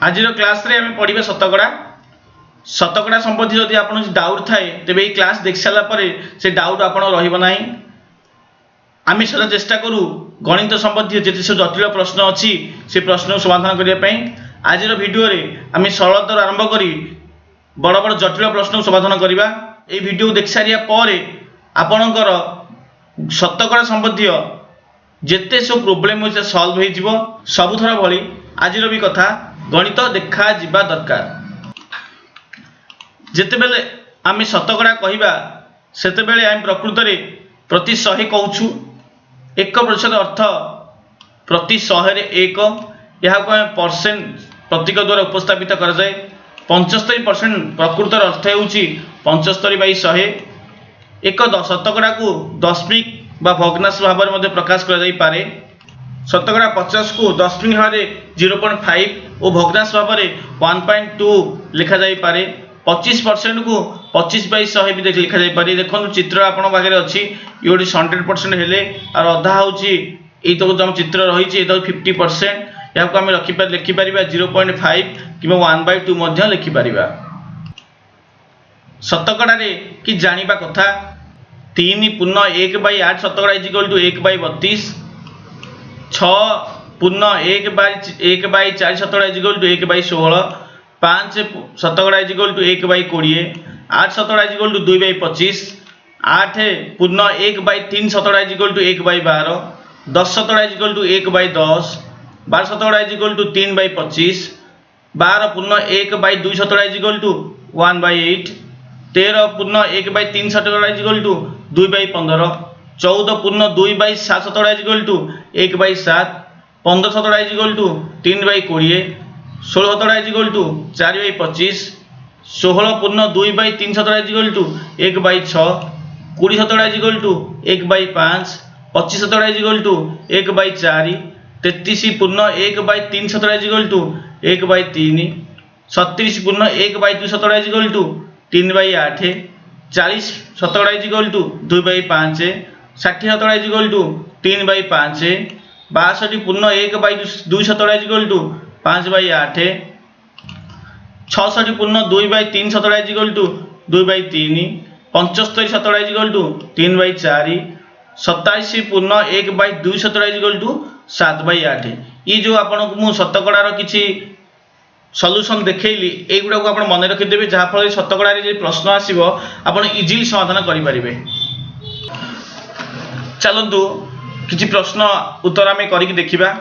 आज क्लास रे आम पढ़ा शतकड़ा शतकड़ा संबंधी जदि आप डाउट थाए तेज ये क्लास देख सारापर से डाउट आप आम सदा चेष्टा करूँ गणित संबंधी जिते सब जटिल प्रश्न अच्छी से प्रश्न समाधान करने। आज भिडियो आम सरलतर आरंभ कर बड़ बड़ जटिल प्रश्न समाधान करवा। ये वीडियो देख सारिया पर आपणकर शतकड़ा संबंधी जिते सब प्रोब्लेम हो सल्व हो सबुथर भली आज भी कथा गणित देखा जिबा दरकार। जितेबेले आम शतकड़ा कहवा सेतेबेले आम प्रकृत में प्रति 100 कहूँ 1% अर्थ प्रति 100 रे 1 यहाँ परसेंट प्रतीक द्वारा उपस्थापित कर 75% प्रकृत अर्थ हो 75/100। एक शतकड़ा को दशमिक बा भग्नांश भाव में प्रकाश कर शतकड़ा 50 को दशमिक भाव 0.5 और भग्नांश भाव 1.2 लिखा जा पारे। 25% को 25/100 भी लिखा जा पारे। देखो चित्र आपण पाखे अच्छी ये 100% हेले और अधा हूँ जो चित्र रही 50% या लिखिपर 0.5 कि 1/2 लिखिपर। शतकड़ा कि जानिबा कथा 3 पूर्ण 1/8 शतकड़ा इजिकल टू 1/32। 6 पूर्ण 1/4 शतकड़ा इजिकल टू 1/16। 5 शतकड़ा इजिकल टू 1/20। 8 शतकड़ा इजिकल टू 2/25। 8 पूर्ण 1/3 शतकड़ा इजिकल टू 1/12। 10 शतकड़ा इजिकल टू 1/10। 12 शतकड़ा इजिकल टू 3/25। 12 पूर्ण 1/2 शतकड़ा इजिकल टू 1/8। 13 पूर्ण 1/3 शतकड़ा इजिकल टू 2/15। 14 पूर्ण 2/7 शतकड़ा इजिकल टू 1/7। 15 शतकड़ा इजिकल टू 3/20। 16 शतकड़ा इजिकल टू 4/25। 16 पूर्ण 2/3 शतकड़ा इजिकल टू 1/6। 20 शतकड़ा इजिकल टू 1/5। 25 शतकड़ा इजिकल टू 1/4। 33 पूर्ण 1/3 शतकड़ा इजिकल टू 1/3। 37 पूर्ण 1/2 शतकड़ा इजिकल टू 3/8। 40 शतकड़ा इजिकल टू 2/5। 60 शतकड़ा इजिकल टू 3/5। 62 पूर्ण 1/2 शतकड़ा इजिकल टू 5/8। 66 पूर्ण 2/3 शतकड़ा इजिकल टू 2/3। 75 शतकड़ा इजिकल टू 3/4। 87 पूर्ण 1/2 शतकड़ा इजिकल टू 7/8। ये जो आपको शतकड़ार किसी सल्यूशन देखली युवा को आप मन रखिदेवे जहाँफल शतकड़ा प्रश्न आसो आप इजिली समाधान करें। चलतु किसी प्रश्न उत्तर आम कर देखा।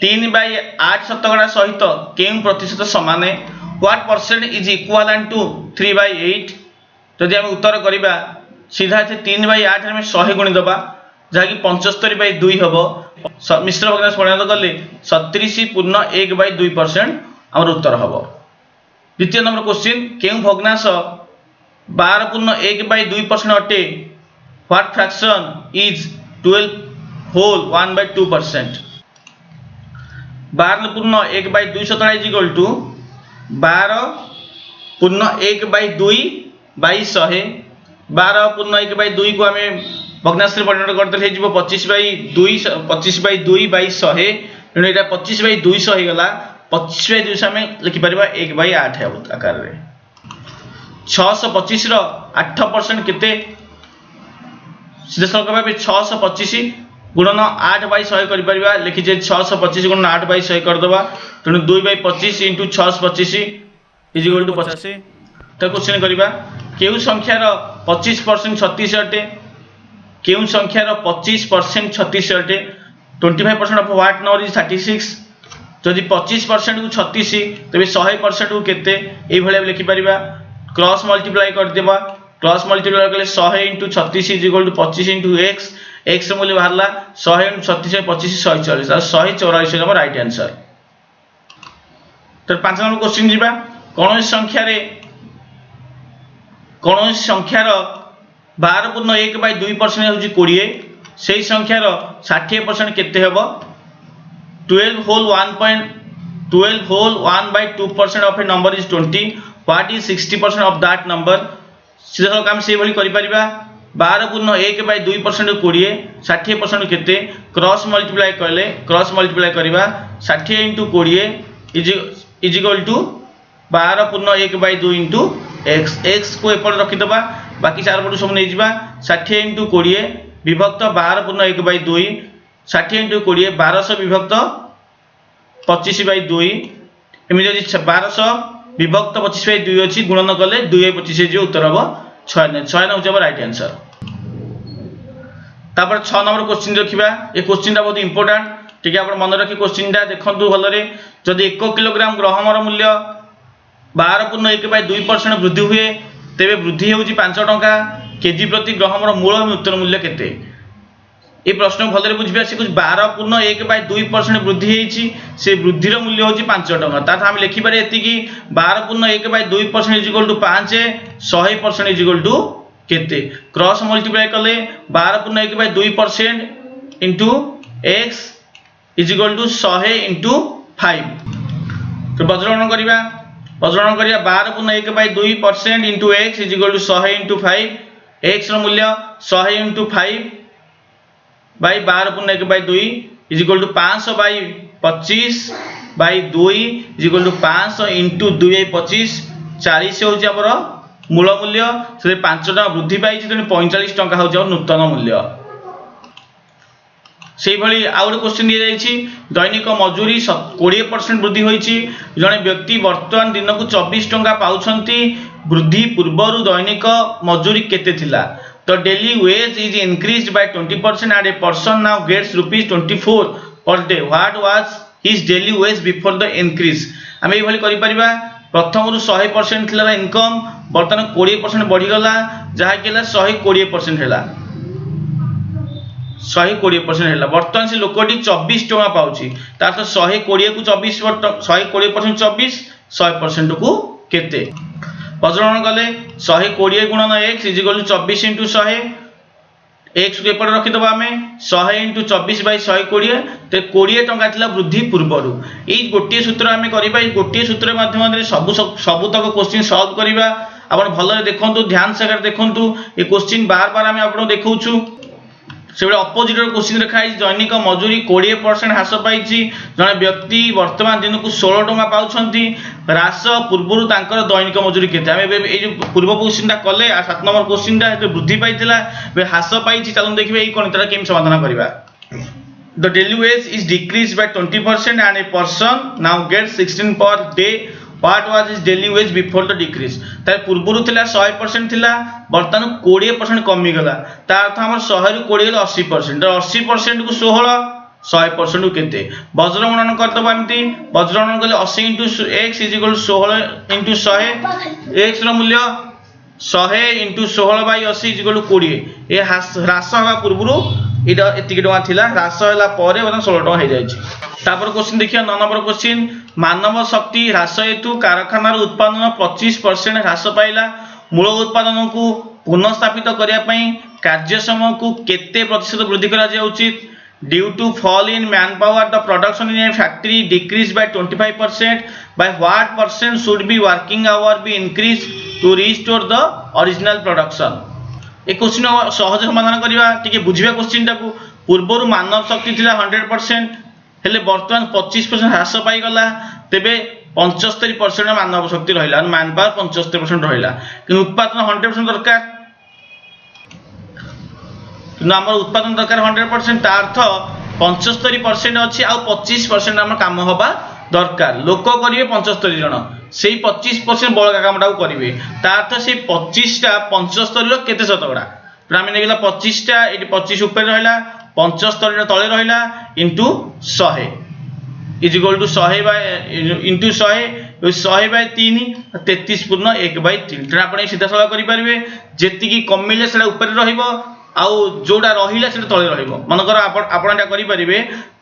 3/8 शतकड़ा सहित केउं प्रतिशत समान what percent is equivalent to 3/8। जदि आम उत्तर करवा सीधा 3/8 में 100 गुणीदबा जहाँकि 75/2 हम मिश्र भग्नांश परिणत कले 37 पूर्ण 1/2% आम उत्तर हम। द्वितीय नंबर क्वेश्चन केउं भग्नांश 12 पूर्ण 1/2% अटे व्हाट फ्रैक्शन इज 12 होल 1/2%। 12 पूर्ण 1/2 शतकड़ा इजिकल टू 12 पूर्ण 1/2/100। 12 पूर्ण 1/2 को आम भग्नांश परिणत करते 25/2/100 तेणु यहाँ 25/200 होगा। 25/200 आम लिखिपर 1/8 आकार। 625 8% केते सीधासख भाव 625 गुणन 8/100 कर लिखीजे 625 गुणन 8/100 करदे तेणु 2/25 इंटू 625 इजिकल टू 50। तो क्वेश्चन करवा केउ संख्यार 25% 36 अटे केउ संख्यार 25% 36 अटे 25% ऑफ व्हाट नंबर इज 36। जदि 25% को 36 तेज 100% को केते ये लिखिपर क्रॉस मल्टीप्लाई करदेवा। क्रॉस मल्टीप्लाई कले 100 into 36 is equal to 25 into X. X मूल्य बाहर 100 इंटू 36 25 140 और 144 नंबर राइट आंसर। तो 5 नंबर क्वेश्चन जीवा कौन संख्यार 12 पूर्ण 1/2% हूँ 20 से संख्यार 60% केते हेबो 12 whole 1/2% of a number is 20 what is 60% of that number. सीधा आम से कर 12 पूर्ण 1/2% 20 60% केते क्रॉस मल्टीप्लाई कले क्रॉस मल्टीप्लाई करवा 60 इंटू 20 इज इक्वल टू 12 पूर्ण 1/2 इंटू एक्स एक्स को एपट रखीदबा बाकी चार पटू सब नहीं जा 60 इंटू 20 विभक्त 12 पूर्ण 1/2 60 इंटू 20 1200 विभक्त 25/2 एमती अच्छी 1200 विभक्त 25/2 अच्छी गुणन कले 2/25 जो उत्तर हम 6 हूँ राइट आंसर। तापर 6 नंबर क्वेश्चन रखा ये क्वेश्चन बहुत इंपोर्टेंट ठीक है मन रखी क्वेश्चन देखो भलरे जदि 1 किलोग्राम ग्रहमर मूल्य 12 पूर्ण 1/2% वृद्धि हुए तेरे वृद्धि होउची 5 टंका केजी प्रति ग्रहमर मूल नूतन मूल्य केते ये प्रश्न भलरे बुझिबा से कुछ 12 पूर्ण 1/2% वृद्धि होईची से वृद्धिर मूल्य होउची 5 टंका ताथा हम लिखि पारे एति कि 12 पूर्ण 1/2% is equal to 5 100% is equal to केते क्रॉस मल्टीप्लाई कले 12 पूर्ण 1/2% into x is equal to 100 into 5 तो वज्रगणन करिबा 12 पूर्ण 1/2% into x is equal to 100 into 5 x रो मूल्य 100 इंटू 5 बाई 12 पूर्ण 1/2 is equal to 500 by 25 by 2 is equal to 500 into 2/25 40 होउची हमर मूल मूल्य से 5 टका वृद्धि पाई 45 टका होउची नूतन मूल्य। से भली आउ गोटे क्वेश्चन दिया जाइछि दैनिक मजूरी 20% वृद्धि होइछि जने व्यक्ति वर्तमान दिन को 24 टका पाउछंती वृद्धि पूर्वरु दैनिक मजूरी केते थिला तो daily wage is increased by 20% and a person now gets ₹24 per day what was his daily wage before the increase हम ए भली करि परिबा प्रथम रु 100% थिला इनकम वर्तमान 20% बढ़ी गला जहा केला 120% हैला 120% है बर्तमान से लोकटी 24 टका पाउची तार तो 120 को 24 120% 24 100% को केते वज्रगणन कले 120 गुणन x is equal to 24 into 100 x को एपट रखी दबा हमें 100 इंटू 24 बाय 120 तो 20 टका थिला वृद्धि पूर्वरु ए गोटे सूत्र हमें करिबा ए गोटे सूत्र माध्यम रे सब तक क्वेश्चन सॉल्व करिबा आपण भलरे देखंतु ध्यान सकर देखंतु ए क्वेश्चन बार बार हमें आपण देखौछु से अपोजिट क्वेश्चन रखा दैनिक मजूरी 20% ह्रास पाई जड़े व्यक्ति वर्तमान दिन को 16 टका पाँच ह्रास पूर्व दैनिक मजूरी के पूर्व क्वेश्चन कले 7 नंबर क्वेश्चन वृद्धि पाई ह्रास पाई चलो देखिए कौन केम समाधान करवा the daily wage is decrease by 20% and a person now get 16 पर day what was his daily wage before the decrease तार पूर्व थिला 100% थिला वर्तमान 20% कमी गला तार अर्थ हमर 100 रु 20 गला 80% 80% को 16 100% को केते वज्रगणन करतबा एमती वज्रगणन कले 80 into x is equal 16 into 100 x रो मूल्य 100 इंटू 16 बाय 80 इज इक्वल 20 ए ह्रास हवा पूर्व इटा एतिक टका थिला ह्रास होला परे वर्तमान 16 टका हो जायछि तापर क्वेश्चन देखिया 9 नंबर क्वेश्चन मानव शक्ति ह्रास हेतु कारखाना उत्पादन 25% ह्रास पाइला मूल उत्पादन को पुनर्स्थापित करिया पई कार्य समय को केते प्रतिशत वृद्धि करा जाय उचित due to fall in man power the production in a factory decrease by 25% by what percent should be working hour be increase to restore the original production a question सहज समाधान करिवा टिके बुझिबा क्वेश्चन टाकू पूर्वरु मानव शक्ति थिला 100% हेले वर्तमान 25% ह्रास पाई गला तेबे 75% मानव शक्ति रहिला मैन पावर 75% रहिला कि उत्पादन 100% दरकार कि हमर उत्पादन दरकार 100% ता अर्थ 75% अछि आ 25% हमर काम होबा दरकार लोक करिवे 75 जण सेही 25% बळका कामटा करिवे ता अर्थ से 25 टा 75 रो केते शतकड़ा हम नेगिला 25 टा एटी 25 ऊपर रहिला 75 तले रहिला into 100 is equal to 100 by into 100 by 3 33 पूर्ण 1/3 तेना आपण सीधा सरल करि परिबे जेति की कमिले सेडा ऊपर रहिबो आउ जोडा रहिला सेडा तले रहिबो मनकर आपण एटा करि परिबे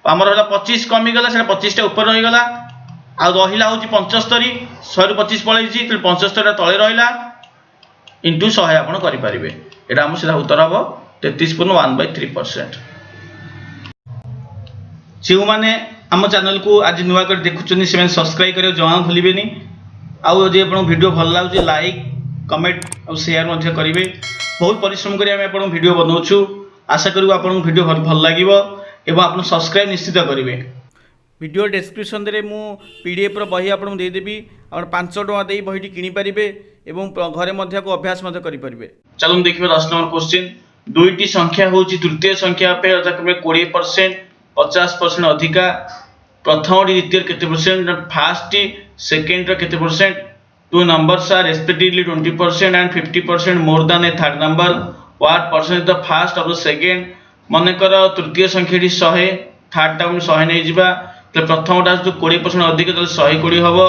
हमर होला 25 कमी गला सेडा 25 टा ऊपर रहि गला आ रहिला होची 75 100 रु 25 पळै छि 75 टा तले रहिला इंटू 100 आपण करि परिबे एटा हम सीधा उत्तर हबो 33 पूर्ण 1/3% जो मैंने आम चैनल को आज नुआ कर देखुं से सब्सक्राइब करें जमा भूलें आउ जब आप वीडियो भल लगे लाइक कमेंट और शेयर करेंगे बहुत परिश्रम कर वीडियो बनाऊँ आशा करूँ आपको वीडियो भल लगे और आप सब्सक्राइब निश्चित करेंगे वीडियो डिस्क्रिप्शन रे मु पीडीएफ रो बही आपन देदेवी आप 500 टका दे बहीटी किनी पारिबे एवं घरे मध्य को अभ्यास मध्य करि परिबे। चलो देखिबे 10 नंबर क्वेश्चन। दुईटी संख्या होची तृतीय संख्या पे ताकमे 20% 50% अधिका प्रथम द्वितीय केते परसेंट फर्स्ट सेकंड रो केते percent two numbers are respectively 20% and 50% more than a third number what percent the first of the second. माने कर तृतीय संख्याटी 100 थर्ड टा 100 नै जिबा तो प्रथमटा जो 20% अधिक तो 120 हबो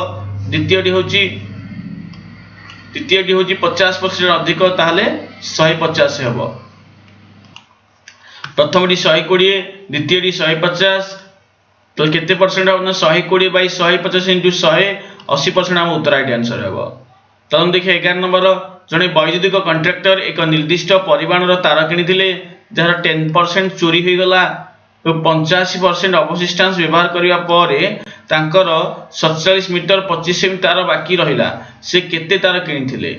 द्वितीयटी होची 50% अधिक ताहले 150 हबो। प्रथमटी 120 द्वितीयटी 150 तो केते परसेंट हम 120 बाई 150 इंटू 100 80% हम उत्तर राइट आंसर हेबो। तो हम देखिए 11 नंबर जने वैद्युतिक कॉन्ट्रैक्टर एक निर्दिष्ट परिमाणर तार किनिथिले जार 10% चोरी होई गला तो 85% अवशिष्टांश व्यवहार करिया परे तांकर 47 मीटर 25 सेमी तार बाकी रहिला से केते तार किनिथिले।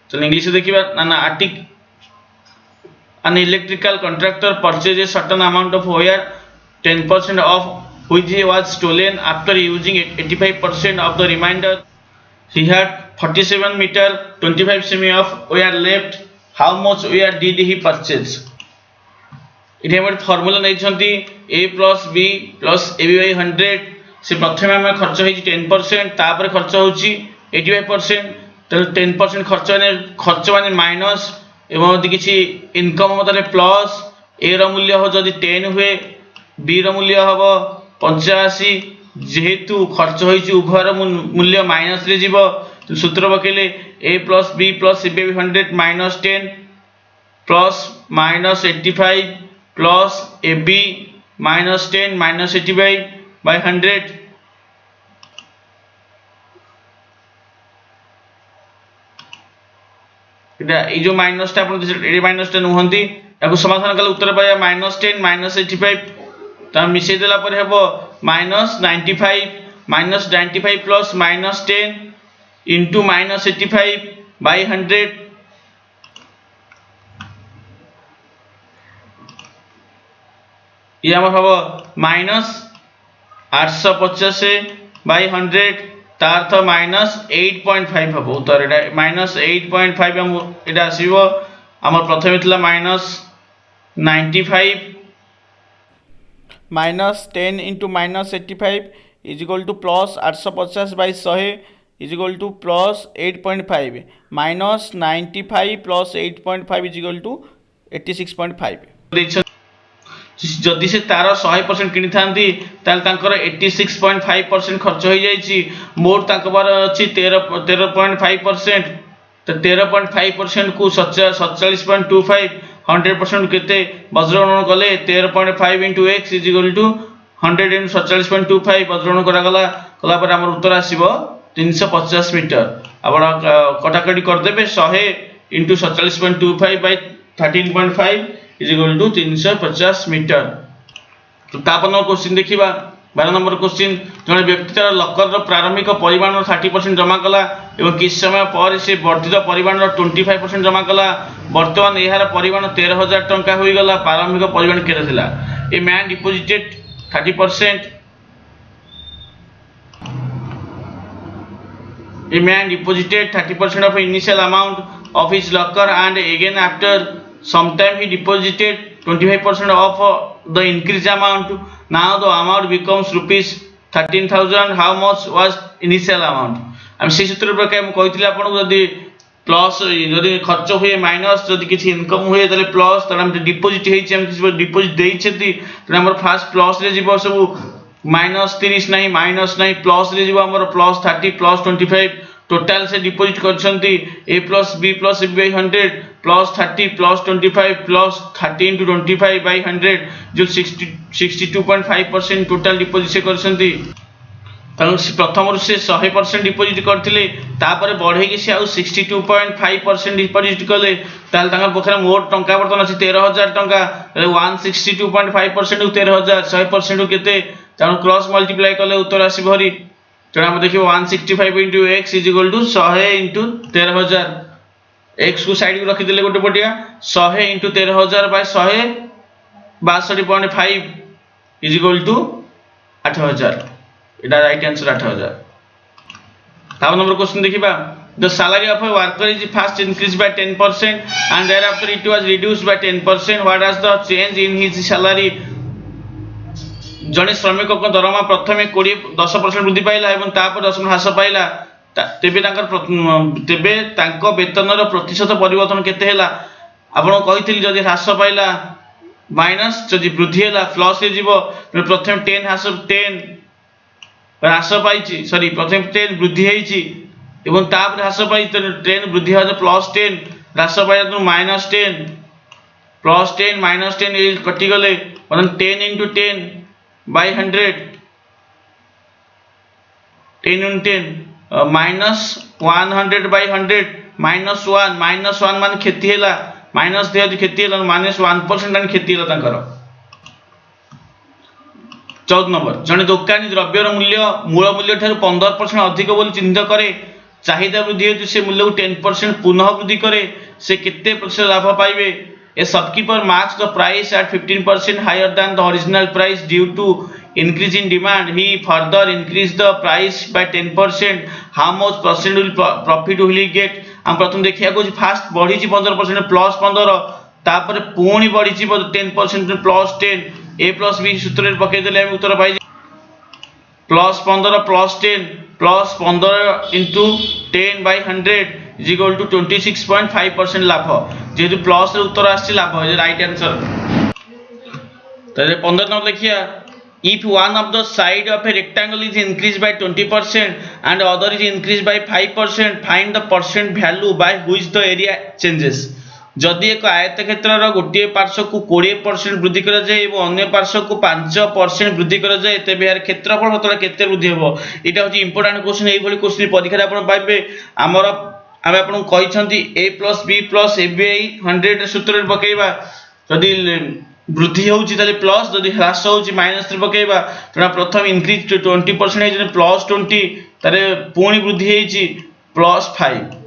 तो इंग्लिश देखिबा ना Arctic an electrical contractor purchased a certain amount of wire 10% of which was stolen after using 85% of the remainder. He had 47 meter 25 semi of wire left. How much wire did he purchase? इथे हम formula नै छंती a plus b plus ab by 100 से प्रथमे हम खर्च होई 10% तापर खर्च होची 85% तो 10% खर्च माने माइनस एवं यदि किसी इनकम हम ताले प्लस a रो मूल्य हो जदि 10 हुए b रो मूल्य हबो 85 जेहेतु खर्च होई उभयर मूल्य माइनस रे जीवो तो सूत्र बकेले a plus b plus ab by 100 minus 10 plus minus 85 plus AB minus 10 minus 85 by 100 इटा ए जो माइनस टा अपन ए माइनस टा नुहंती याको समाधान कले उत्तर पाया minus 10 minus 85 त मिसै देला पर हेबो minus 95 plus minus 10 into minus 85 by 100 ये हमर हबो माइनस 850 बाय 100 तार तो माइनस 8.5 हबो उत्तर एटा माइनस 8.5 हम एटा आसीबो हमर प्रथमे थिला minus 95 minus 10 into minus 85 is equal to plus 850 by 100 is equal to plus 8.5 minus 95 plus 8.5 is equal to 86.5 जदि से तार 100% किनी थांती ताल तांकर 86.5% खर्च हो जाईची मोर तांकर अछि 13.5% तो 13.5% को 47.25 100% केते वज्रगणन कले 13.5 into x is equal to 100 into 47.25 वज्रगणन करा कला पर हमर उत्तर आसीबो 350 मीटर। आपण कटाकटी कर देबे 100 into 47.25 by 13.5 is equal to 350 metre. तो तापन क्वेश्चन देखिबा 12 नंबर क्वेश्चन जने व्यक्ति तार लकर रो प्रारंभिक परिमाण 30% जमा कला एवं किछ समय पर से वर्धित परिमाण 25% जमा कला वर्तमान एहार परिमाण 13000 टंका होई गला प्रारंभिक परिमाण केते थिला। A man deposited 30% A man deposited 30% of initial amount of his locker and again after some time he deposited 25% of the increased amount. Now the amount becomes rupees 13,000. How much was initial amount? हम से सूत्र प्रकार हम कहितले आपन जदी plus जदी खर्च हुए माइनस जदी किछि इनकम हुए तले प्लस तले हम डिपॉजिट हेछि हम किछि डिपॉजिट देइछथि तले हमर फर्स्ट प्लस रे जीवो सब माइनस 30 नहीं माइनस नहीं प्लस रे जीवो हमर प्लस 30 प्लस 25 टोटल से deposit करछंती a plus b plus b by 100 plus 30 plus 25 plus 30 into 25 by 100 जो 62.5% टोटल डिपॉजिट से करछंती तनु प्रथम से 100% डिपॉजिट करथिले तापर बढ़े कि से आ 62.5% डिपॉजिट कले ताल तांगर पोखरे मोर टंका वर्तन अछि 13000 टंका 162.5% 13000 100% केते तनु क्रॉस मल्टीप्लाई कले उत्तर आसी भरी तेणु हम देखिए 165 into x is equal to 100 into 13000 x को साइड को रखी देले गोटे पटिया 100 into 13000 by 100 62.5 is equal to 8000 এটা রাইট आंसर 8000 7 नंबर क्वेश्चन देखिबा the salary of a worker is first increased by 10% and thereafter it was reduced by 10%. what was the change in his salary? जने श्रमिक को दरमा प्रथमे 10% वृद्धि पाइला एवं तापर 10% ह्रास पाइला तेबे तांको वेतनर प्रतिशत परिवर्तन केते हैला आपण कहिथिल जदी ह्रास पाइला माइनस जदी वृद्धि हैला प्लस हे जीवो प्रथम 10 ह्रास पाइछि सॉरी प्रथम 10 वृद्धि हेछि एवं तापर ह्रास पाइ 10 वृद्धि हो प्लस 10 ह्रास पाइ माइनस 10 प्लस 10 माइनस 10 ए कटि गले 10 into 10 by 100 10 into 10 minus 100 by 100 minus 1 मान खेती हैला माइनस दे खेती हैला माइनस 1% मान खेती हैला तांकर 14 नंबर जने दुकानी द्रव्यर मूल्य मूल मूल्य ठार 15% अधिक बोली चिन्हित करे चाहिदा वृद्धि हेतु से मूल्य को 10% पुनः वृद्धि करे से केते प्रतिशत लाभ पाइबे A shopkeeper marks the price at 15% higher than the original price due to increase in demand. He further increased the price by 10%. How much percent will profit will he get? हम प्रथम देखिया को फास्ट बढ़ी 15% plus 15 तापर पुणी बढ़ी 10% plus 10 a plus b सूत्र रे पके देले हम उत्तर पाइ plus 15 plus 10 plus 15 into 10 by 100 is equal to 26.5% लाभ जेहेतु प्लस रे उत्तर आछि लाभ है राइट आंसर तले 15 नंबर लिखिया if one of the side of a rectangle is increased by 20% and other is increased by 5% find the percent value by which the area changes जदि एक आयतक्षेत्र गोटे पार्श्व को 20% वृद्धि करा जाए और अन्य पार्श्व को 5% वृद्धि करा जाए तेबे यार क्षेत्रफल बतला केते वृद्धि हेबो एटा होची इंपोर्टेंट क्वेश्चन एई भली क्वेश्चन परीक्षा रे आपण पाइबे हमर आमे आपण कहिसंती a + b + ab 100 सूत्र रे पकेइबा जदि वृद्धि होउची ताले प्लस जदि ह्रास होउची माइनस रे पकेइबा तणा प्रथम इंक्रीज 20% हे जने +20 तारे पुणी वृद्धि हेची +5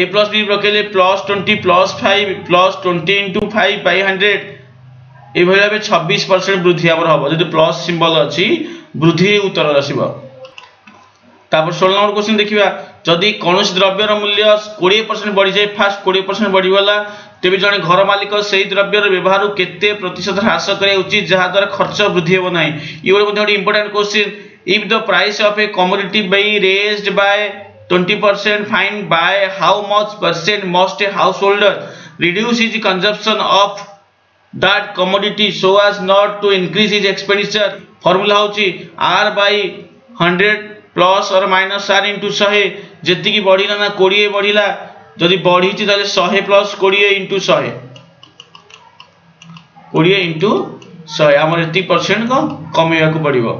a plus b पकेले +20 +5 +20 into 5 by 100 ए भलिया बे 26% वृद्धि हमर हबो जदि प्लस सिंबल अछि वृद्धि उत्तर आसीबो तापर 16 नंबर क्वेश्चन देखिबा जदि कोनोस द्रव्यर मूल्य 20% बढ़ी जाय फास्ट 20% बढ़ी वाला तेबे जने घर मालिक सेही द्रव्यर व्यवहार केते प्रतिशत ह्रास करे उचित जहा द्वारा खर्च वृद्धि हेबो नै ई मध्ये important question if the price of A commodity be raised bye 20% find by how much percent must a householder reduce his consumption of that commodity so as not to increase his expenditure formula होची r by 100 plus or minus r into 100 जेति की बढ़िला ना 20 बढ़िला जदि बढ़ी छि ताले 100 plus 20 into 100 20 into 100 हमर 80% को कमेया को पड़िबो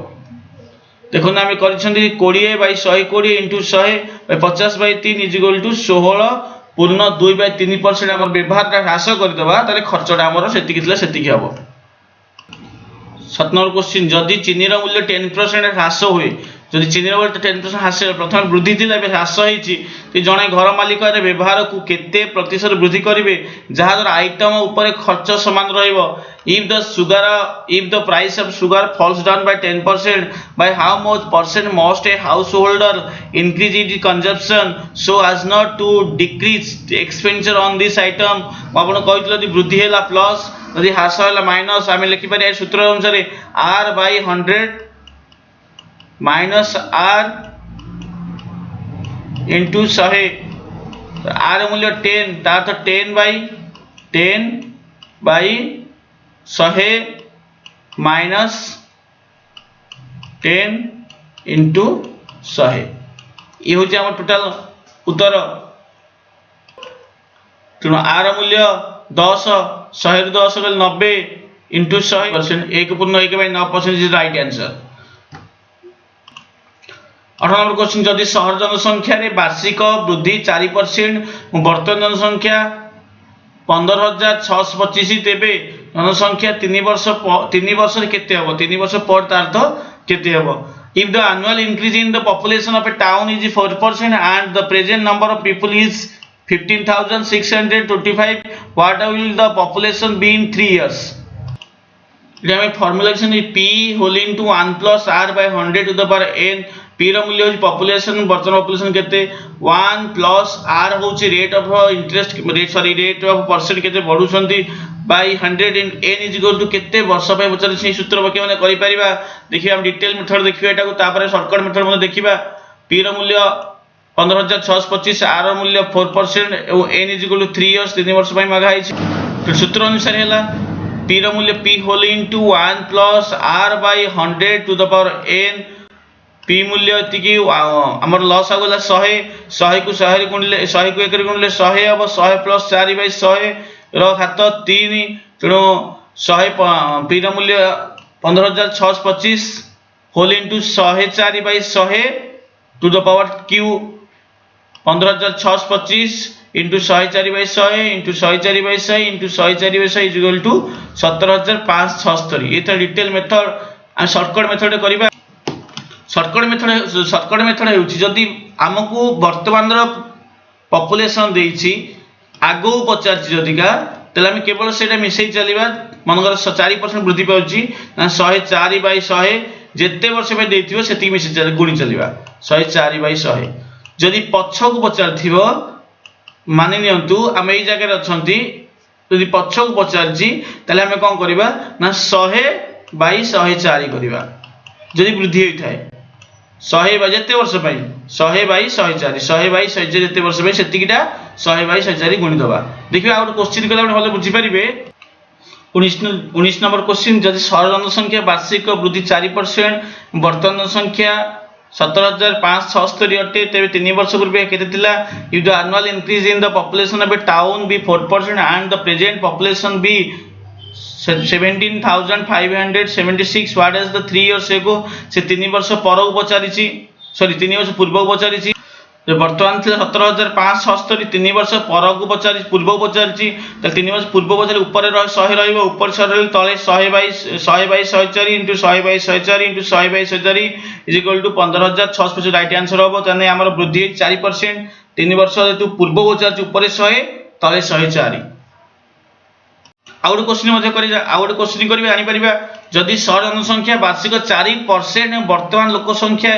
देखो ना हम करिसंती 20 by 120 into 100 50 by 3 is equal to 16 पूर्ण 2 by 3% हमर व्यवहार का ह्रास कर देबा ताले खर्चटा हमर सेति कितले सेति की हबो 7 नंबर क्वेश्चन जदि चीनी रो मूल्य 10% ह्रास होय जदि चीनी रो मूल्य 10% ह्रास प्रथम वृद्धि थिला बे ह्रास होईची कि जणे घर मालिक रे व्यवहार को केते प्रतिशत वृद्धि करिवे जहा द्वारा आइटम ऊपर खर्च समान रहइबो if the price of sugar falls down by 10% by how much percent must a householder increase its consumption so as not to decrease the expenditure on this item आपण कहितलो कि वृद्धि हैला प्लस यदि ह्रास हैला माइनस हम लिखि पारे सूत्र अनुसार r by 100 minus r into 100 r मूल्य 10 ता तो 10 by 100 minus 10 into 100 ये होची हमर टोटल उत्तर तेणु आर मूल्य 10 100 ରୁ 10 गले 90 into 100% 1.1/9% is right answer 18 number question जदि शहर जनसंख्या रे वार्षिक वृद्धि 4% वर्तमान जनसंख्या 15625 तेबे जनसंख्या 3 वर्ष रे केते हबो 3 वर्ष पर तार तो केते हबो if the annual increase in the population of a town is 4% and the present number of people is 15625 what will the population be in 3 years ये हमें formula P whole into 1 plus R by 100 to the power N P रो मूल्य होची population वर्तमान population केते 1 plus R होची rate of interest rate of percent केते बढ़ुछंती by 100 in N is equal to केते वर्ष पे पचार से सूत्र बाकी माने करि परिबा देखिबा हम डिटेल मेथड देखिबा एटा को तापर शॉर्टकट मेथड माने देखिबा पी रो मूल्य 15625 आर रो मूल्य 4% एवं N is equal to 3 years 3 वर्ष पे मागा आइछ तो सूत्र अनुसार हैला पी रो मूल्य P whole into 1 plus R by 100 to the power N P मूल्य एतिकी हमर लॉस आगला 100 100 को 100 रे गुणले 100 को 1 रे गुणले 100 अब 100 प्लस 4 बाय 100 रो घात 3 तेणु 100 पी रो मूल्य 15625 whole into 104 by 100 to the power cube 15625 into 104 by 100 into 104 by 100 into 104 by 100 is equal to 17576 ये तो डिटेल मेथड आ शॉर्टकट मेथड करबा शॉर्टकट मेथड हेउची जदी हमकु वर्तमान रो पॉपुलेशन देइची आगो पचारची जदिका तले हम केवल सेटा मिसई चलीबा मनगर 4% वृद्धि पाउची ना 104 बाय 100 जेते वर्ष पे देइथिबो सेति मिसई चली गुणी चलीबा 104 बाय 100 जदी पछक पचारथिबो मानि नियंतु हम एई जगह अछंती यदि पछक पचारची तले हम कोन करबा ना 100 बाय 104 करबा जदी वृद्धि होई थाए 100 बाय जेते वर्ष पई 100 बाय 104 100 बाय 104 जेते वर्ष पई सेतिकिटा 100 बाय 104 गुणी दबा देखिबा आउट क्वेश्चन कला भले बुझी परिबे 19 नंबर क्वेश्चन जदी सरल जनसंख्या वार्षिक वृद्धि 4% वर्तमान जनसंख्या 17576 अटे तेबे 3 वर्ष पूर्व केते थिला if the annual increase in the population of a town be 4% and the present population be 17,576 what is the 3 years ago से 3 वर्ष पर पचारिछि सॉरी 3 वर्ष पूर्व पचारिछि जो वर्तमान थे 17,576 3 वर्ष पर को पचारि पूर्व पचारिछि त 3 वर्ष पूर्व पचारि ऊपर 100 रहइबो ऊपर 100 रहले तळे 100 by 104 into 100 by 104 into 100 by 104 is equal to 15625 right answer होबो तने हमर वृद्धि 4% 3 वर्ष हेतु पूर्व पचारिछि ऊपर 100 तळे 104 आउट क्वेश्चन मध्ये करि आउट क्वेश्चन करबे आनि परिबा जदि सरल जनसंख्या वार्षिक 4% वर्तमान लोक संख्या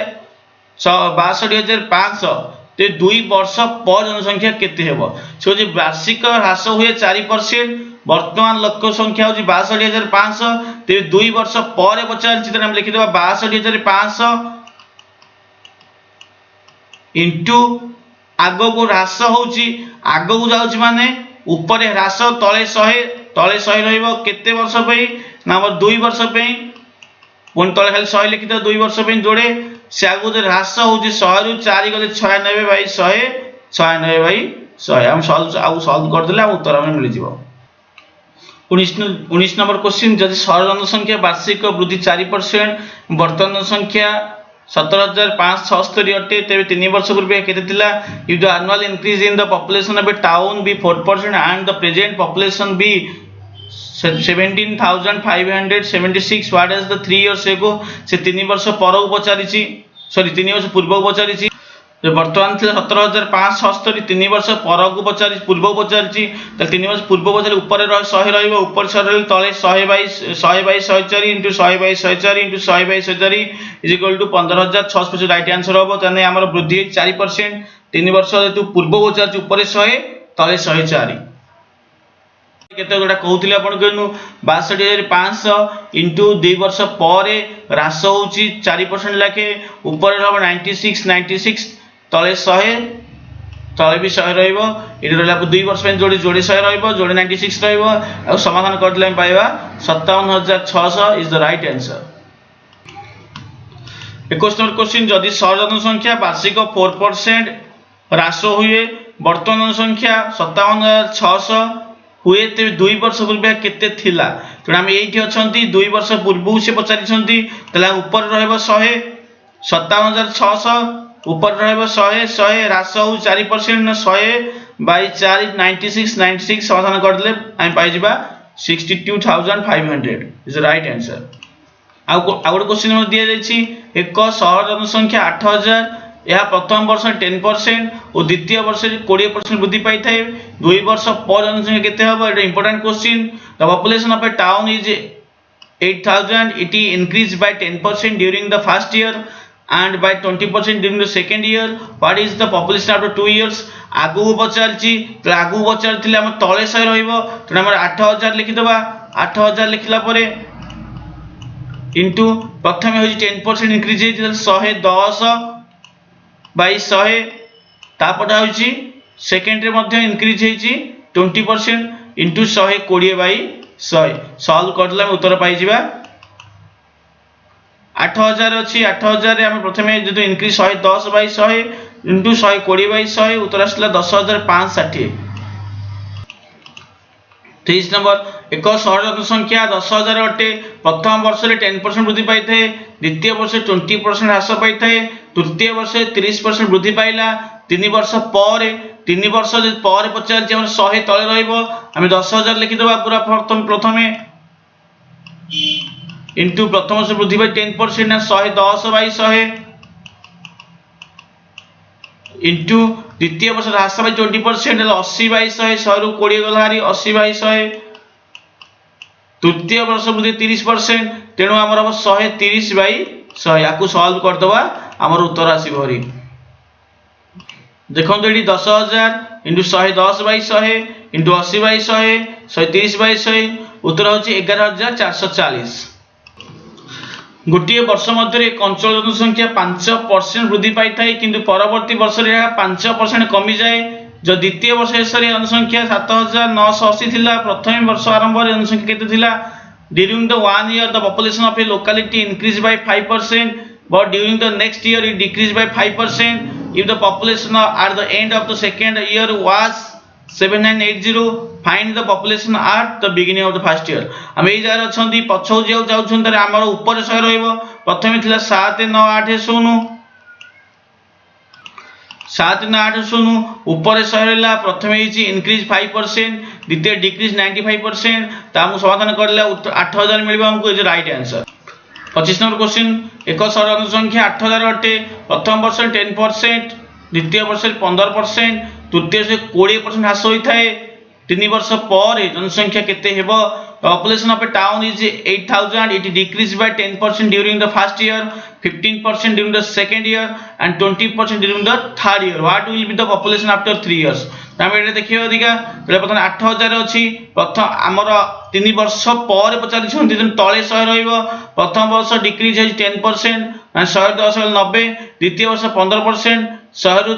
62500 ते 2 वर्ष पर जनसंख्या केते हेबो सो जे वार्षिक ह्रास हुए 4% वर्तमान लोक संख्या हो 62500 ते 2 वर्ष पर पचार चित्र हम लिखि देबा 62500 इनटू आगो को ह्रास होउची आगो को जाउची माने ऊपर ह्रास तळे 100 रहइबो केते वर्ष पई ना 2 वर्ष पई पुन तळे खाली 100 लिखि दे 2 वर्ष पई जोड़े से आगो जे ह्रास होउची 100 रु 4 गले 96 बाय 100 96 बाय 100 हम सॉल्व कर देले उत्तर हम मिल जिवो 19 नंबर क्वेश्चन जदि सरल जनसंख्या वार्षिक वृद्धि 4% वर्तमान जनसंख्या 17,576 अटे तेबे 3 वर्ष पूर्व केते थिला if the annual increase in the population of a town be 4% and the present population be 17,576 what is the 3 years ago से 3 वर्ष पर पचारिछि सॉरी 3 वर्ष पूर्व पचारिछि जो वर्तमान थे 17,576 3 वर्ष पर को पचारि पूर्व पचारिछि त 3 वर्ष पूर्व पचारि ऊपर 100 रहइबो ऊपर 100 रहले तळे 100 by 104 into 100 by 104 into 100 by 104 is equal to 15625 right answer होबो तने हमर वृद्धि 4% 3 वर्ष हेतु पूर्व पचारिछि ऊपर 100 तळे 104 केते गोटा कहउतिले आपण कहनु 62500 इनटू 2 वर्ष पर ह्रास होउची 4% लाखे ऊपर रहबो 96 तळे 100 तळे भी 100 रहइबो इडे रहला 2 वर्ष पे जोड़ी 100 रहइबो जोड़ी 96 रहइबो आ समाधान करले हम पाइबा 57600 is the right answer 21 number question जदि सरल जनसंख्या वार्षिक 4% ह्रास हुए वर्तमान जनसंख्या 57600 हुए ते 2 वर्ष पूर्व केते थिला त हम एठी अछंती 2 वर्ष पूर्व से पचारि छंती तला ऊपर रहबो 100 57600 ऊपर रहबो 100 ह्रास हो 4% 100 बाय 4 96 समाधान कर देले हम पाइ जिबा 62500 is the right answer out question में दिया जायछि एक सहर जनसंख्या 8000 यह प्रथम वर्ष 10% और द्वितीय वर्ष 20% वृद्धि पाई थाए 2 वर्ष पर जनसंख्या केते हबो एटा important question the population of a town is 8,000, it is increased by 10% during the first year and by 20% during the second year. What is the population after 2 years? आगु पचारछि तो आगु पचारथिले हम तळे 100 रहइबो तो हम 8000 लिखि देबा 8000 लिखला परे इनटू प्रथमे होई 10% इंक्रीज हे 110 बाय 100 तापटा होई सेकंड रे मध्ये इंक्रीज हेछि 20% इनटू 120 बाय 100 सॉल्व करला उत्तर पाई जिबा 8000 अच्छी 8000 आम प्रथम जो इनक्रीज 110 बाई 100 इंटू 120 बाई 100 उत्तर आसला 10,560। 30 नंबर एक सहर जनसंख्या 10,000 अटे प्रथम वर्ष में 10% वृद्धि पाई थे द्वितीय वर्ष 20% ह्रास पाई थे तृतीय वर्ष 30% वृद्धि पाइला 3 वर्ष पर 3 वर्ष पर पचार 100 तले रहिबो आम 10,000 लिखिदेबा पूरा प्रथम इंटू प्रथम वर्ष वृद्धि बाय 10% ना 110 बाय 100 इंटू द्वितीय वर्ष ह्रास बाय 20% 80 बाय 100 100 रु 20 गला हारी 80 बाय 100 तृतीय वर्ष वृद्धि 30% तेणु हमर अब 130 बाय 100 याकू सॉल्व कर दबा हमर उत्तर आसीबो हरी देखो तो 10,000 into 110 by 100 into 80 by 100 130 by 100 उत्तर होची 11,440। गोटे वर्ष मध्य अंचल जनसंख्या 5% वृद्धि पाई था किंतु परवर्ती वर्ष 5% कमी जाए जो द्वितीय वर्ष शेष जनसंख्या 7,980 थिला प्रथम वर्ष आरंभ जनसंख्या केते थिला during the 1 year the population of a locality increased by 5% but during the next year it decreased by 5%. If the population at the end of the second year was 7980 find the population at the beginning of the first year। हम एई jar अछंती पछौ जेउ जाउछन तरे हमर ऊपर 100 रहइबो प्रथमे थिला 7980 7980 ऊपर 100 रहला प्रथमे हिची इंक्रीज 5% द्वितीय डिक्रीज 95% तामु समाधान करले 8000 मिलबो हमको is right answer. 25 number question एक सरल संख्या 8000 अटे प्रथम वर्ष 10% द्वितीय वर्ष 15% तृतीय वर्ष 20% ह्रास होई थाए 3 वर्ष पर जनसंख्या केते हेबो population of a town is 8,000 it decreased by 10% during the first year 15% during the second year and 20% during the third year। what will be the population after 3 years Tame एटा देखियो अधिका पहिले प्रथम 8000 अछि प्रथम हमर 3 वर्ष पर पचारि छथि जन तळे 100 रहइबो प्रथम वर्ष डिक्रीज है 10% 110 90 द्वितीय वर्ष 15% 100 रु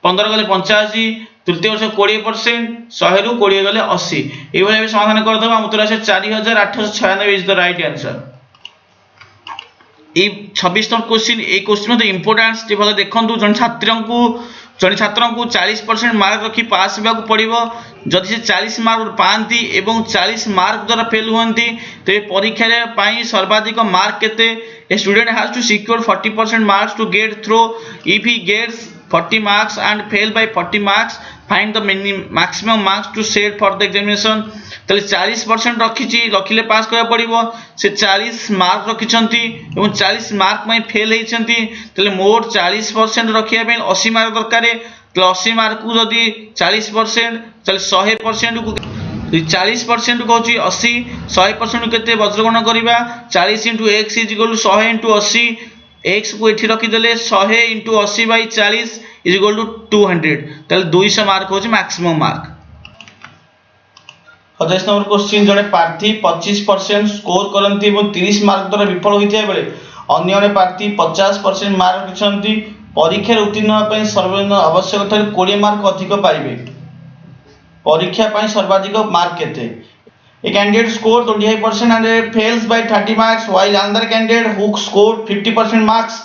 15 गले 85 तृतीय वर्ष 20% 100 रु 20 गले 80 ए भले समाधान कर दबा उत्तर आसे 4896 is the right answer. A 26 number question A question में इंपोर्टेंस जे भले देखंतु जन छात्र को 40% मार्क रखी पास होगा पड़ो जदि से 40 मार्क पाती एवं 40 मार्क द्वारा फेल हुंती तो परीक्षा सर्वाधिक मार्क केते a student has to secure 40% marks to get through if he gets 40 marks and fail by 40 marks find the maximum marks to set for the examination। तले 40% रखिले पास करा पड़िबो से 40 मार्क रखिछंती एवं 40 मार्क में फेल हेछंती तले मोर 40% रखिया पे 80 मार्क दरकार तो 80 मार्क को जदी 40% तले 100% को 40% कहूँ 80 100% केते वज्रगण करिबा 40 * x = 100 * 80 x को एठी रखिदेले 100 * 80 / 40 = 200 तले 200 मार्क होची मैक्सिमम मार्क। 27 नंबर क्वेश्चन जने प्रार्थी 25% स्कोर करंती एवं 30 मार्क द्वारा विफल होइथाय बेले अन्य जने प्रार्थी 50% मार्क रखिसंती परीक्षा उत्तीर्ण होय सर्वनिम्न आवश्यक ठार 20 मार्क अधिक पाइबे परीक्षा पय सर्वाधिक मार्क केते A candidate scored 25% and fails by 30 marks while another candidate who scored 50% marks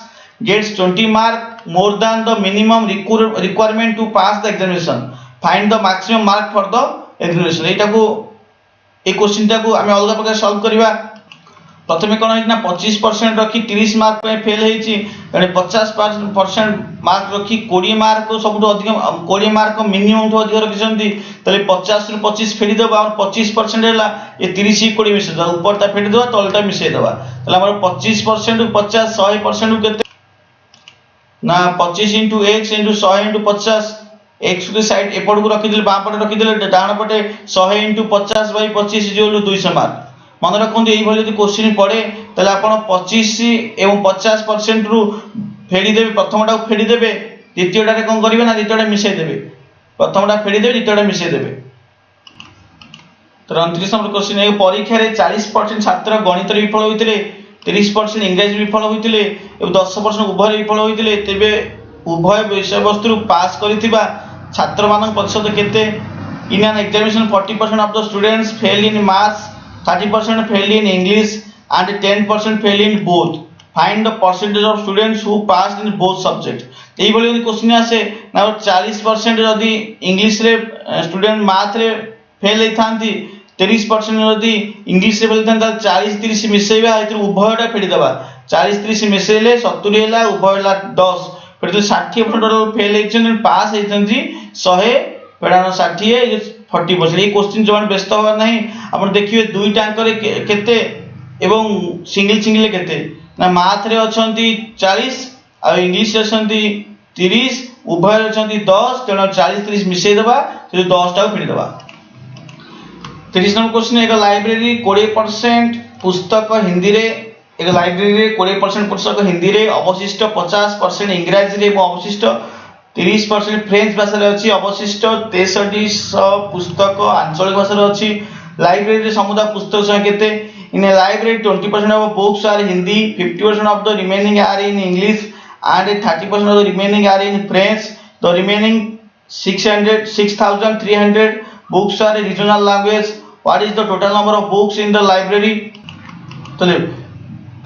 gets 20 mark more than the minimum requirement to pass the examination। Find the maximum mark for the examination। एटा को ए question टा को हमें अलग प्रकार solve करबा प्रथमे कोन है ना 25% रखी 30 मार्क पे फेल हेची एने 50% मार्क रखी 20 मार्क को सबटो अधिक 20 मार्क मिनिमम तो अधिक रखिसंती तले 50 रु 25 फेडी देबा और 25% हैला ए 30 20 मिसे द ऊपर ता फेडी देबा तलटा मिसे देबा तले हमर 25% 50 100% केते ना 25 * x * 100 * 50 x के साइड एपड को रखि दिले बा पटे रखि दिले डाण पटे 100 * 50 / 25 = 200 मार्क मन रखु ये क्वेश्चन पड़े ताले आप 25 एवं 50% रु फेरीदे प्रथमटा फेरीदे द्वितीयटारे कौन करेंगे ना द्वितीयटा मिसेदेवे प्रथमटा फेरीदे द्वितीयटा मिसेदेवे। तो 29 नंबर क्वेश्चन परीक्षा 40% छात्र गणित विफल होते 30% इंग्राजी विफल होते 10% उभय विफल होते तेरे उभय विषय वस्तु पास करिथिबा छात्र मान प्रतिशत केते। In an examination 40% of the students fail in maths 30% fail in English and 10% fail in both find the percentage of students who passed in both subject. यही भली क्वेश्चन आसे ना 40% जदि इंग्लिश रे स्टूडेंट मैथ रे फेल होती 30% जदि English रे फेल होता 40-30 मिसेबा उभयटा फेरीदबा 40-30 मिसेले 70 है उभय 10 फिर 60% फेल होती पास होती 100 फेड़ान 60 40%। ये क्वेश्चन जो व्यस्त हवा ना आप देखिए दुईटा केते एवं सिंगल सिंगल केते ना मैथ रे अछंती 40 आ इंग्लिश रे अछंती 30 उभय अछंती 10 तेणु 40-30 मिसेई देबा 10 टा फेरीदबा। 30 नंबर क्वेश्चन एक लाइब्रेरी 20% पुस्तक हिंदी रे एक लाइब्रेरी 20% पुस्तक हिंदी रे अवशिष्ट 50% इंग्राजी रे अवशिष्ट 30% फ्रेंच भाषा रे अछि अवशिष्ट 6300 पुस्तक आंचलिक भाषा रे अछि। लाइब्रेरी रे समुदाय पुस्तक संख्या केते in a library 20% of books are Hindi 50% of the remaining are in English and 30% of the remaining are in French. The remaining 6300 books are regional language. What is the total number of books in the library? तो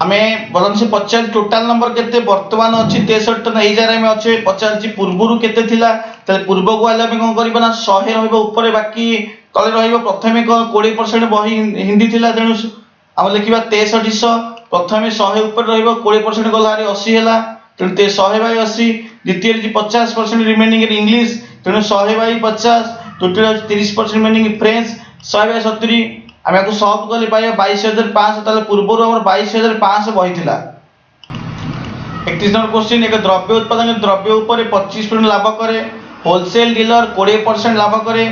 आमे बलन से पचार total number केते वर्तमान अछि 63 तो एई जारे में अछि पचार जी पूर्वरु केते थिला त पूर्व को आला में कोन करबा ना 100 रहइबो ऊपर बाकी तले रहइबो प्रथमे 20% बही हिंदी थिला तेनु हम लिखिबा 6300 प्रथमे 100 ऊपर रहइबो 20% गलारे 80 होला तेनु 100/80 द्वितीय जी 50% रिमेनिंग इन इंग्लिश तेनु 100/50 टोटल 30% रिमेनिंग फ्रेंच 100/70 आमे को सॉल्व करले पाए 22500 ताले पूर्वरु हमर 22500 बही थिला। 31 नंबर क्वेश्चन एक द्रव्य उत्पादन द्रव्य ऊपर 25% लाभ करे होलसेल डीलर 20% लाभ करे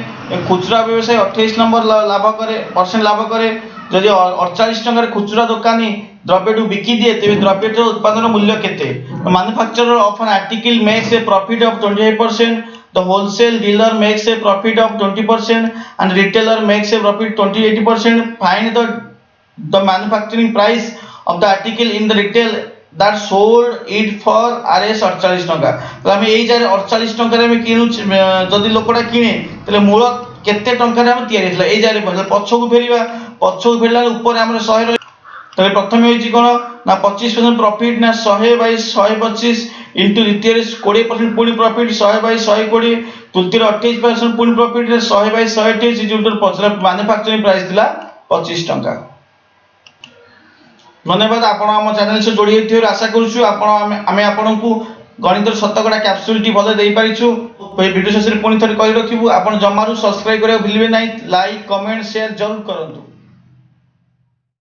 खुचरा व्यवसायी 28 नंबर लाभ करे परसेंट लाभ करे। जदि 48 टंका खुचरा दुकानी द्रव्य बिकी दिए तेबे द्रव्य उत्पादन मूल्य केते। Manufacturer of an article makes a profit of 28%. The wholesale dealer makes a profit of 20% and retailer makes a profit 28%. Find the manufacturing price of the article in the retail that sold it for RS 48 टंका। तो हम एई जारे 48 टंका रे हम किनु जदि लोकटा किने तले मूल केते टंका रे हम तयारी थला एई जारे पछकु फेरला ऊपर हमर 100 रे तले प्रथम होई कोन ना 25% प्रॉफिट ना 100/125 इंटू द्वितीय 20% पुणी प्रॉफिट 100/120 तृतीय 28% पुणी प्रॉफिट 100/128 इजुटल मैन्युफैक्चरिंग प्राइस थिला 25 टंका। धन्यवाद आपण हम चैनल से जोड़ी हेथियो आशा करूछु आपण आमे आपण को गणित शतकड़ा कैप्सूल टी भले देई पारिछु। वीडियो शेष रे पुणी थरी कहि रखिबु आपण जमारू सब्सक्राइब करे भूलिबे नाही लाइक कमेंट शेयर जरूर करंतु।